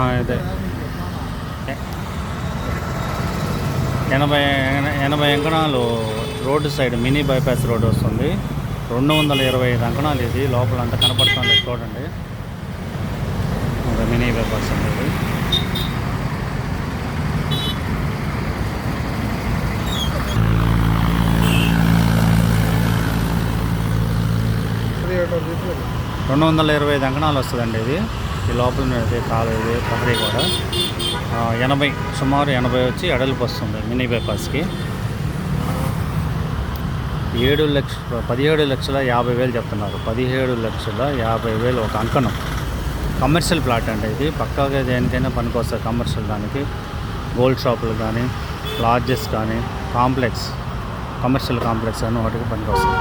అదే 80 అంకణాలు road side mini bypass road వస్తుంది. 225 అంకణాలు ఇది. లోపల అంతా కనపడుతుంది చూడండి. మినీ బైపాస్ అనేది రెండు 225 అంకణాలు వస్తుందండి ఇది. ఈ లోపల కాలు ఇది ప్రహరీ కూడా 80 సుమారు 80 వచ్చి ఎడల్పు వస్తుంది మినీ బైపాస్కి. 17,50,000 చెప్తున్నారు. 17,50,000 ఒక అంకణం. కమర్షియల్ ప్లాట్ అండి ఇది. పక్కాగా దేనికైనా పనికొస్తుంది. కమర్షియల్ దానికి గోల్డ్ షాపులు కానీ, లాడ్జెస్ కానీ, కాంప్లెక్స్, కమర్షియల్ కాంప్లెక్స్ అని వాటికి పనికొస్తుంది.